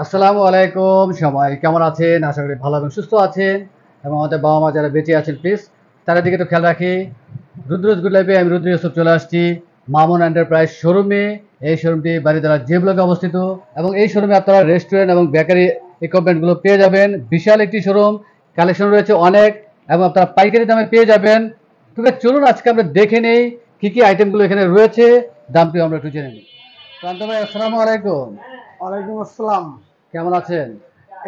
আসসালামু আলাইকুম। সবাই কেমন আছেন? আশা করি ভালো এবং সুস্থ আছেন এবং আমাদের বাবা মা যারা বেঁচে আছেন প্লিজ তাদের দিকে একটু খেয়াল রাখি। রুদ্রজ গুড লাইফে আমি রুদ্র ইউসুফ চলে আসছি মামুন এন্টারপ্রাইজ শোরুমে। এই শোরুমটি বাড়িতলা যে ব্লকে অবস্থিত এবং এই শোরুমে আপনারা রেস্টুরেন্ট এবং বেকারি ইকুইপমেন্টগুলো পেয়ে যাবেন। বিশাল একটি শোরুম, কালেকশন রয়েছে অনেক এবং আপনারা পাইকারি দামে পেয়ে যাবেন। তবে চলুন আজকে আমরা দেখে নেই কি কি আইটেমগুলো এখানে রয়েছে, দামটি আমরা একটু জেনে নিই। প্রান্ত ভাই আসসালামু আলাইকুম, ওয়ালাইকুম আসসালাম। কেমন আছেন?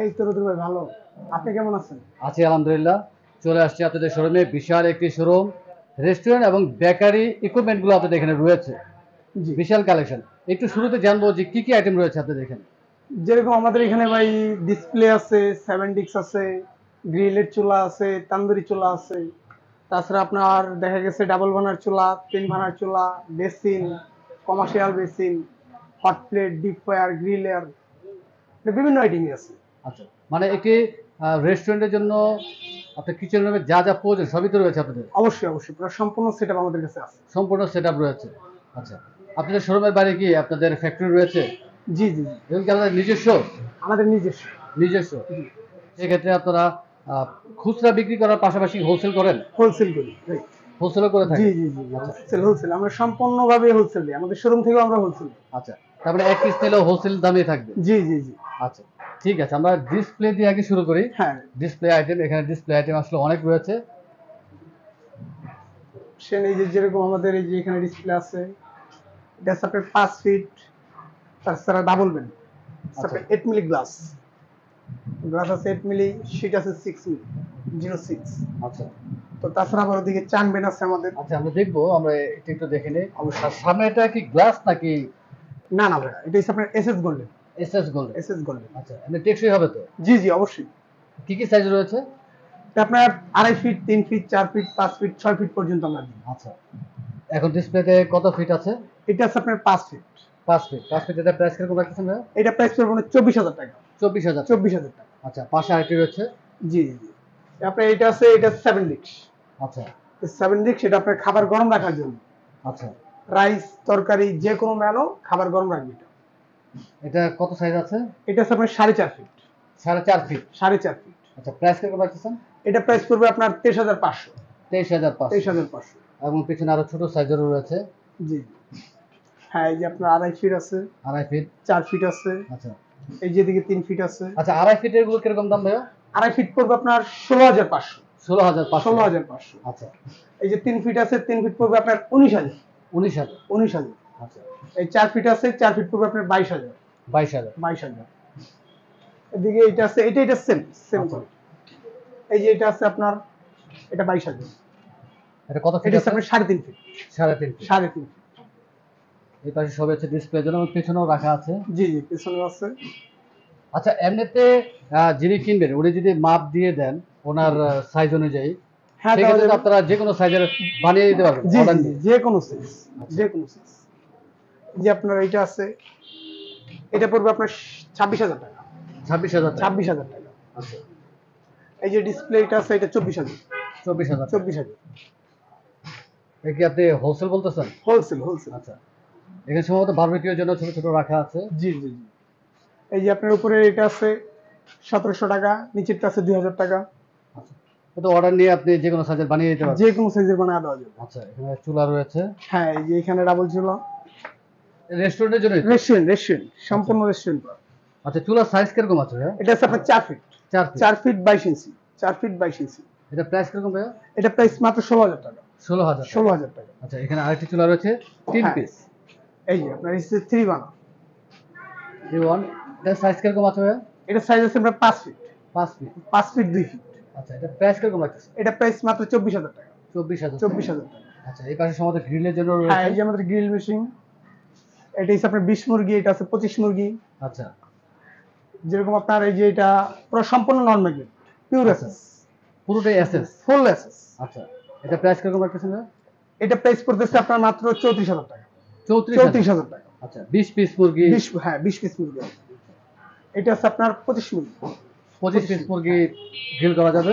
এই তো রুদ্র ভাই ভালো। আপনি কেমন আছেন? আছি আলহামদুলিল্লাহ। চলে আসছি আপনাদের শোরুমে, বিশাল একটি শোরুম, রেস্টুরেন্ট এবং বেকারি ইকুইপমেন্টগুলো আপনাদের এখানে রয়েছে। জি, বিশাল কালেকশন। একটু শুরুতে জানবো যে কি কি আইটেম রয়েছে আপনাদের এখানে। যেরকম আমাদের এখানে ভাই ডিসপ্লে আছে, সেভেন ডিক্স আছে, গ্রিলের চুলা আছে, তান্দুরি চুলা আছে। তাছাড়া আপনার দেখা গেছে ডাবল বার্নার চুলা, তিন বার্নার চুলা, basin, commercial basin, hot plate, deep fryer, griller, বিভিন্ন আইটেমই আছে। আচ্ছা, মানে একটি রেস্টুরেন্টের জন্য আপনার কিচেন রুমে যা যা প্রয়োজন সবই তো রয়েছে আপনাদের। অবশ্যই অবশ্যই পুরো সম্পূর্ণ সেটআপ আমাদের কাছে আছে। সম্পূর্ণ সেট আপ রয়েছে। আচ্ছা, আপনাদের শোরুমের বাইরে কি আপনাদের ফ্যাক্টরি রয়েছে জি জি জি, এবং কি আপনাদের নিজস্ব? আমাদের নিজস্ব। নিজস্ব। জি, সেক্ষেত্রে আপনারা খুচরা বিক্রি করার পাশাপাশি হোলসেল করেন? হোলসেল করি। Right. হোলসেলও করে জি থাকেন? জি জি, আচ্ছা হোলসেল হোলসেল আমরা সম্পূর্ণভাবে হোলসেল দিই, আমাদের শোরুম থেকেও আমরা হোলসেল দিই। আচ্ছা, তারপরে এক পিস নিলেও হোলসেল দামে থাকবে। জি জি জি, আচ্ছা, ঠিক আছে, আমরা ডিসপ্লে দিয়ে আগে শুরু করি। হ্যাঁ। ডিসপ্লে আইটেম, এখানে ডিসপ্লে আইটেম আসলে অনেক রয়েছে। সেন এই যে যেরকম আমাদের এই যে এখানে ডিসপ্লে আছে, এটা হচ্ছে আপনার 5 ফিট, তাছাড়া ডাবল বেন, আচ্ছা আপনার 8 মিলি গ্লাস, গ্লাস আছে 8 মিলি, শিট আছে 6 মিলি, 06। আচ্ছা তো তাছাড়া আবার ওদিকে চান বেন আছে আমাদের। আচ্ছা, আমরা দেখবো, আমরা একটু একটু দেখে নিই। আর অবশ্যই। সামনে এটা কি গ্লাস নাকি না না ভাইয়া, এটা হচ্ছে আপনার SS golden. SS gold? SS golden. আচ্ছা, এমনি টেকসই হবে তো? জি জি অবশ্যই। কি কি সাইজ রয়েছে? এটা আপনার 2.5 feet, 3 feet, 4 feet, 5 feet, 6 feet পর্যন্ত আমরা দিই। আচ্ছা, এখন ডিসপ্লেতে কত ফিট আছে? এটা আছে আপনার 5 ফিট। 5 ফিট। 5 ফিট, এটা প্রাইস কিরকম রাখতেছেন ভাইয়া? এটা প্রাইস পড়বে মানে 24,000 টাকা। 24,000? 24,000 টাকা। আচ্ছা, পাশে আরেকটি রয়েছে। জি জি জি। আপনার এটা আছে, এটা 7 ডিক্স। আচ্ছা 7 ডিক্স, সেটা আপনার খাবার গরম রাখার জন্য। আচ্ছা, রাইস, তরকারি যে কোনো মেলো খাবার গরম রাখবে এটা। এটা কত সাইজ আছে? এটা আছে আপনার 4.5 ফিট। 4.5 ফিট? 4.5 ফিট। আচ্ছা, প্রাইস কিরকম রাখতেছেন? এটা প্রাইস পড়বে আপনার 23,500। 23,500। 23,500। এবং পিছনে আরো ছোট সাইজেরও রয়েছে। জি। হ্যাঁ, এই যে আপনার 2.5 ফিট আছে, 2.5 ফিট? 4 ফিট আছে, আচ্ছা এই যে এদিকে 3 ফিট আছে। আচ্ছা, 2.5 ফিটের গুলো কিরকম দাম ভাইয়া? 2.5 ফিট পড়বে আপনার 16,500। 16,500? 16,500। আচ্ছা, এই যে 3 ফিট আছে, 3 ফিট পড়বে আপনার 19,000। 19,000? 19,000। আচ্ছা, এই 4 ফিট আছে, 4 ফিট পড়বে আপনার 22,000। 22,000? 22,000। এদিকে এটা আছে, এটা সেম সেম আচ্ছা, করে। এই যে এটা আছে আপনার, এটা 22,000। এটা কত ফিট এটা হচ্ছে আছে? আপনার 3.5 ফিট। 3.5 ফিট? 3.5 ফিট। এই পাশে সব হচ্ছে ডিসপ্লের জন্য এবং পেছনেও রাখা আছে। জি জি, পেছনে আছে। আচ্ছা, এমনিতে যিনি কিনবেন উনি যদি মাপ দিয়ে দেন ওনার সাইজ অনুযায়ী, হ্যাঁ, দেওয়া সেক্ষেত্রে তো যাবে। আপনারা যে কোনো সাইজের বানিয়ে দিতে পারবেন জি অর্ডার জি জি, দিয়ে? যে কোনো সাইজ। আচ্ছা যে কোনো সাইজ। যে আপনার এটা আছে, এটা পড়বে আপনার 26,000 টাকা। 26,000 টাকা? 26,000 টাকা। আচ্ছা, এই যে ডিসপ্লে এটা আছে, এটা 24,000। 24,000 টাকা? 24,000। এটা কি আপনি হোলসেল বলতেছেন? Wholesale wholesale. আচ্ছা, এখানে সম্ভবত বারবিকিউর জন্য ছোট ছোট রাখা আছে। জি জি জি। এই যে আপনার উপরে এটা আছে 1,700 টাকা, নিচেরটা আছে 2,000 টাকা। আচ্ছা, তো অর্ডার নিয়ে আপনি যে কোনো সাইজের বানিয়ে দিতে পারবেন? যে কোনো সাইজের বানায় দেওয়া যাবে। আচ্ছা, এখানে চুলা রয়েছে। হ্যাঁ, এই যে এখানে ডাবল চুলা। রেস্টুরেন্টের জন্য? রেস্টুরেন্ট রেস্টুরেন্ট, সম্পূর্ণ রেস্টুরেন্ট। আচ্ছা, চুলার সাইজ কিরকম আছে ভাইয়া? এটা আছে আপনার 4 ফিট। 4 ফিট? 4 ফিট 22 ইঞ্চি। 4 ফিট 22 ইঞ্চি। এটা প্রাইস কিরকম ভাইয়া? এটা প্রাইস মাত্র 16,000 টাকা। 16,000 টাকা? 16,000 টাকা। আচ্ছা, এখানে আরেকটি চুলা রয়েছে 3 হ্যাঁ, পিস? এই যে আপনার এসে 3 বানা। 3-1? এটার সাইজ কিরকম আছে ভাইয়া? এটা সাইজ আছে আপনার 5 ফিট। 5 ফিট? 5 fit 2 fit. আচ্ছা, এটা প্রাইস কিরকম রাখতেছে? এটা প্রাইস মাত্র 24,000 টাকা। 24,000? 24,000 টাকা। আচ্ছা, এই পাশে সম্ভবত গ্রিলের জন্য হ্যাঁ, রয়েছে। এই যে আমাদের গ্রিল মেশিন। এটা হচ্ছে আপনার 20 মুরগি, এটা আছে 25 মুরগি। আচ্ছা যেরকম আপনার এই যে এটা পুরো সম্পূর্ণ নন ম্যাগনেট, পিওর আচ্ছা, এসএস, পুরোটাই এসএস? ফুল এসএস। আচ্ছা, এটা প্রাইস কিরকম রাখতেছেন ভাইয়া? এটা প্রাইস পড়তেছে আপনার মাত্র 34,000 টাকা। 34,000? 34,000 টাকা। আচ্ছা, 20 পিস মুরগি? 20, হ্যাঁ 20 পিস মুরগি। এটা আছে আপনার 25 মুরগি। 25 পিস মুরগি গ্রিল করা যাবে।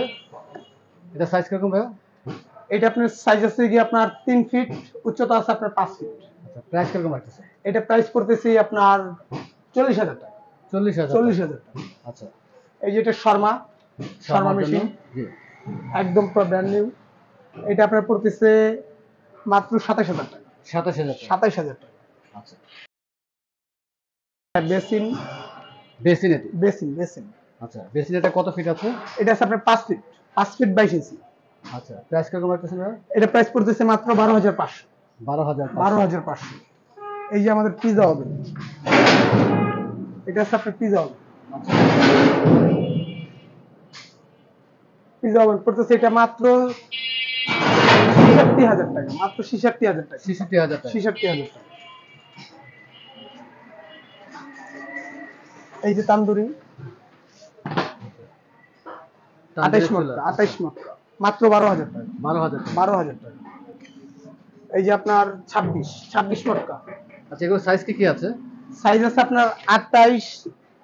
এটা সাইজ কিরকম ভাইয়া? এটা আপনার সাইজ আছে কি আপনার 3 ফিট, উচ্চতা আছে আপনার 5 ফিট। আচ্ছা, প্রাইস কিরকম রাখতেছে? এটা প্রাইস পড়তেছে আপনার 40,000 টাকা। 40,000 40,000 টাকা। আচ্ছা, এই যে এটা শর্মা শর্মার জন্য? মেশিন, জি। একদম ব্র্যান্ড নিউ। এটা আপনার পড়তেছে মাত্র 27,000 টাকা। 27,000 টাকা। 27,000 টাকা। আচ্ছা, বেসিন বেসিন এটি? বেসিন বেসিন আচ্ছা, বেসিন এটা কত ফিট আছে? এটা আছে আপনার 5 ফিট, 5 ফিট 22 ইঞ্চি। আচ্ছা, প্রাইস কিরকম রাখতেছেন ভাইয়া? এটা প্রাইস পড়তেছে মাত্র 12,500। 12,500। 12,500। এই যে আমাদের পিজা ওভেন, এটা আছে আপনার পিজা ওভেন। আচ্ছা, পিজা ওভেন পড়তেছে এটা মাত্র 66,000 টাকা, মাত্র 66,000 টাকা। 66,000 টাকা। 66,000 টাকা। এই যে তান্দুরি, তান্দুরি 28 চুলা। মটকা, 28 মটকা, মাত্র 12,000 টাকা। 12,000 টাকা। 12,000 টাকা। এই যে আপনার 26 মটকা, আচ্ছা, এগুলো সাইজ কি কি আছে? সাইজ আছে আপনার 28,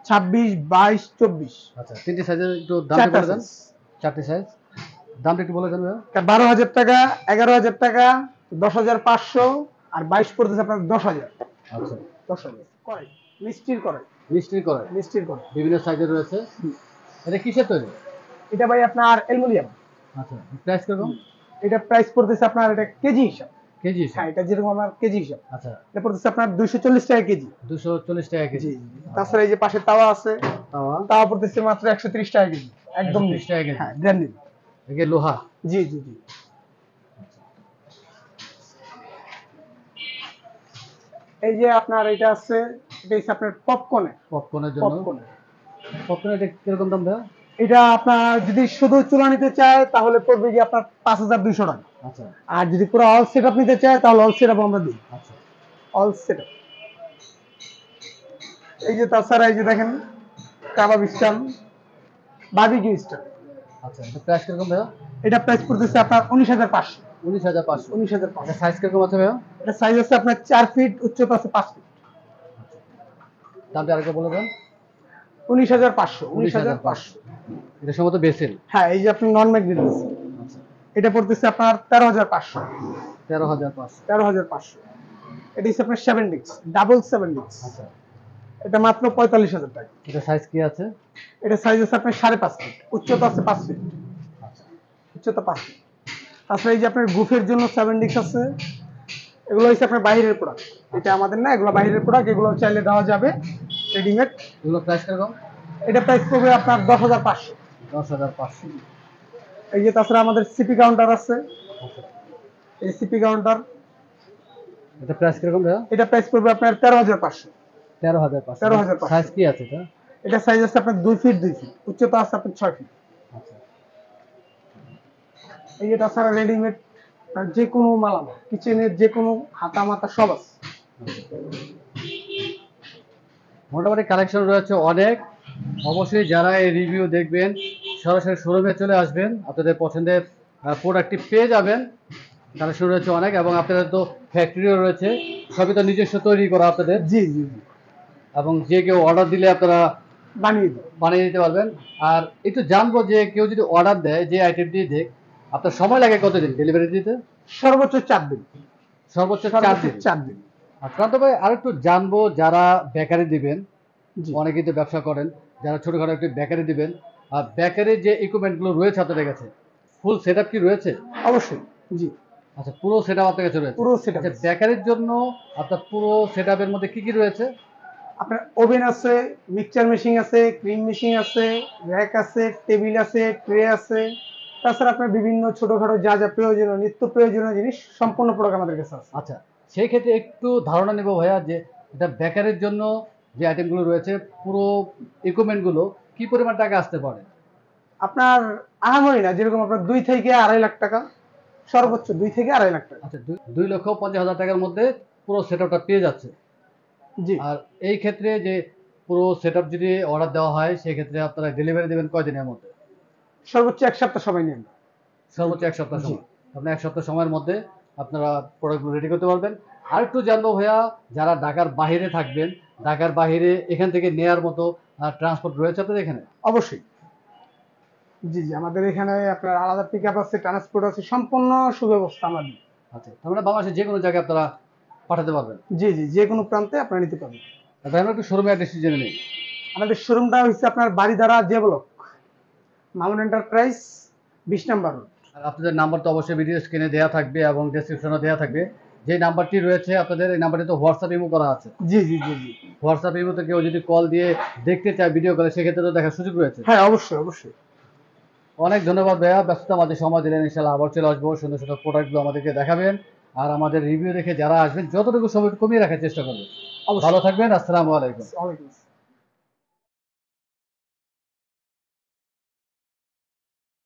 26, 22, 24। আচ্ছা, তিনটি সাইজের একটু দামটা চারটা বলে দেন। size। চারটি সাইজ, দামটা একটু বলে দেন ভাইয়া। 12,000 টাকা, 11,000 টাকা, 10,500, আর 22 পড়তেছে আপনার 10,000। আচ্ছা, 10,000 কড়াই, মিষ্টির কড়াই, মিষ্টির কড়াই মিষ্টির কড়াই। বিভিন্ন সাইজের রয়েছে। এটা কিসের তৈরি? এটা ভাই আপনার অ্যালুমিনিয়াম। আচ্ছা, প্রাইস কিরকম? এটা প্রাইস পড়তেছে আপনার এটা কেজি হিসাব। কেজি হিসাব? হ্যাঁ, এটা যেরকম আমার কেজি হিসাব। আচ্ছা, এটা পড়তেছে আপনার 240 টাকা কেজি। 240 টাকা কেজি। জি। তাছাড়া এই যে পাশে তাওয়া আছে, তাওয়া তাওয়া পড়তেছে মাত্র 130 টাকা কেজি। একদম 130 টাকা কেজি। হ্যাঁ, ব্র্যান্ড নিউ। একে লোহা। জি জি জি। এই যে আপনার এটা আছে, এটা হচ্ছে আপনার পপকর্নের। পপকর্নের জন্য? পপকর্ন এটা কিরকম দাম ভাইয়া? এটা আপনার যদি শুধু চুলা নিতে চায় তাহলে পড়বে কি আপনার 5,200 টাকা। আচ্ছা, আর যদি পুরো অল সেটআপ নিতে চায় তাহলে অল সেটআপ আমরা দিই। আচ্ছা, অল সেটআপ। এই যে তাছাড়া এই যে দেখেন কাবাব স্টান, বারবিকিউ স্টান। আচ্ছা, এটা প্রাইস কিরকম ভাইয়া? এটা প্রাইস পড়তেছে আপনার 19,500। 19,500। 19,500। এটা সাইজ কিরকম আছে ভাইয়া? এটা সাইজ আছে আপনার 4 ফিট, উচ্চতা আছে 5 ফিট। দামটা আরেকটা বলে দেন। 19,500। 19,500। এটা সম্ভবত বেসিল। হ্যাঁ, এই যে আপনি নন ম্যাগনেট আছে, আচ্ছা, এটা পড়তেছে আপনার 13,500। 13,500। 13,500। এটা হচ্ছে আপনার 7 ডিক্স, ডাবল 7 ডিক্স। আচ্ছা, এটা মাত্র 45,000 টাকা। এটা সাইজ কি আছে? এটা সাইজ আছে আপনার 5.5 ফিট, উচ্চতা আছে 5 ফিট। আচ্ছা, উচ্চতা 5 ফিট। তাছাড়া এই যে আপনার গুফের জন্য 7 ডিক্স আছে। এগুলো হচ্ছে আপনার বাইরের প্রোডাক্ট, এটা আমাদের না, এগুলো বাইরের প্রোডাক্ট। এগুলো চাইলে দেওয়া যাবে রেডিমেড। এগুলো প্রাইস কিরকম? এটা প্রাইস পড়বে আপনার 10,500। 10,500। এই যে তাছাড়া আমাদের সিপি কাউন্টার আছে, আচ্ছা, এই সিপি কাউন্টার, এটা প্রাইস কিরকম ভাইয়া? এটা প্রাইস পড়বে আপনার 13,500। 13,500। 13,500। সাইজ কি আছে এটা? এটা সাইজ আছে আপনার 2 ফিট 2 ফিট, উচ্চতা আছে আপনার 6 ফিট। আচ্ছা, এই যে তাছাড়া রেডিমেড যে কোনো মালামাল, কিচেনের যে কোনো হাতা মাতা সব আছে। মোটামুটি কালেকশন রয়েছে অনেক। অবশ্যই যারা এই রিভিউ দেখবেন সরাসরি শোরুমে চলে আসবেন, আপনাদের পছন্দের প্রোডাক্টটি পেয়ে যাবেন। কালেকশন রয়েছে অনেক, এবং আপনাদের তো ফ্যাক্টরিও রয়েছে, সবই তো নিজস্ব তৈরি করা আপনাদের। জি জি জি, এবং যে কেউ অর্ডার দিলে আপনারা বানিয়ে দিই। বানিয়ে দিতে পারবেন। আর একটু জানবো যে কেউ যদি অর্ডার দেয় যে আইটেমটি দেখ, আপনার সময় লাগে কতদিন ডেলিভারি দিতে? সর্বোচ্চ 4 দিন। সর্বোচ্চ 4 দিন। 4 দিন। আক্রান্ত ভাই, আরেকটু জানবো যারা বেকারি দিবেন, জি। অনেকেই তো ব্যবসা করেন, যারা ছোটখাটো একটু বেকারি দিবেন, আর বেকারির যে ইকুইপমেন্টগুলো রয়েছে আপনাদের কাছে, ফুল সেটআপ কি রয়েছে? অবশ্যই। জি, আচ্ছা, পুরো সেটআপ আপনার কাছে রয়েছে? পুরো সেটআপ। আচ্ছা, বেকারির জন্য আপনার পুরো সেটআপের মধ্যে কি কি রয়েছে? আপনার ওভেন আছে, মিক্সচার মেশিন আছে, ক্রিম মেশিন আছে, র‍্যাক আছে, টেবিল আছে, ট্রে আছে। তাছাড়া আপনার বিভিন্ন ছোটখাটো যা যা প্রয়োজনীয়, নিত্য প্রয়োজনীয় জিনিস সম্পূর্ণ প্রোডাক্ট আমাদের কাছে আছে। আচ্ছা, সেই ক্ষেত্রে একটু ধারণা নেব ভাইয়া, যে এটা বেকারির জন্য যে আইটেমগুলো রয়েছে, পুরো ইকুইপমেন্টগুলো কি পরিমাণ টাকা আসতে পারে? আপনার আহামরি না, যেরকম আপনার 2 থেকে 2.5 লাখ টাকা, সর্বোচ্চ 2 থেকে 2.5 লাখ টাকা। আচ্ছা, 2,50,000 টাকার মধ্যে পুরো সেটআপটা পেয়ে যাচ্ছে। জি। আর এই ক্ষেত্রে যে পুরো সেটআপ যদি অর্ডার দেওয়া হয়, সেই ক্ষেত্রে আপনারা ডেলিভারি দেবেন কয়দিনের মধ্যে? সর্বোচ্চ 1 সপ্তাহ সময় নেন। সর্বোচ্চ 1 সপ্তাহ জি। সময়। আপনার 1 সপ্তাহ সময়ের মধ্যে আপনারা প্রোডাক্টগুলো রেডি করতে পারবেন। আর একটু জানবো ভাইয়া, যারা ঢাকার বাহিরে থাকবেন, ঢাকার বাহিরে এখান থেকে নেয়ার মতো ট্রান্সপোর্ট রয়েছে আপনাদের এখানে? অবশ্যই। জি জি, আমাদের এখানে আপনার আলাদা পিকআপ আছে, ট্রান্সপোর্ট আছে, সম্পূর্ণ সুব্যবস্থা আমরা দিই। আচ্ছা, তার মানে বাংলাদেশের যে কোনো জায়গায় আপনারা পাঠাতে পারবেন? জি জি, যে কোনো প্রান্তে আপনারা নিতে পারবেন। ভাই, আমরা একটু শোরুমের অ্যাড্রেসটি জেনে নিই। আমাদের শোরুমটা হচ্ছে আপনার Baridhara J block, Mamun enterprise, 20 number road. আর আপনাদের নাম্বার তো অবশ্যই ভিডিও স্ক্রিনে দেওয়া থাকবে এবং ডেসক্রিপশনে দেওয়া থাকবে। যে নাম্বারটি রয়েছে আপনাদের, এই নাম্বারটি তো হোয়াটসঅ্যাপ ইমো করা আছে। জি জি জি জি। হোয়াটসঅ্যাপ ইমোতে কেউ যদি কল দিয়ে দেখতে চায় ভিডিও কলে, সেক্ষেত্রে তো দেখার সুযোগ রয়েছে। হ্যাঁ, অবশ্যই অবশ্যই। অনেক ধন্যবাদ ভাইয়া, ব্যস্ততা মাঝে সময় দিলেন। ইনশাল্লাহ আবার চলে আসবো, সুন্দর সুন্দর প্রোডাক্টগুলো আমাদেরকে দেখাবেন। আর আমাদের রিভিউ দেখে যারা আসবেন যতটুকু সময় কমিয়ে রাখার চেষ্টা করবেন। অবশ্যই। ভালো থাকবেন, আসসালামু আলাইকুম। ওয়ালাইকুম আসসালাম।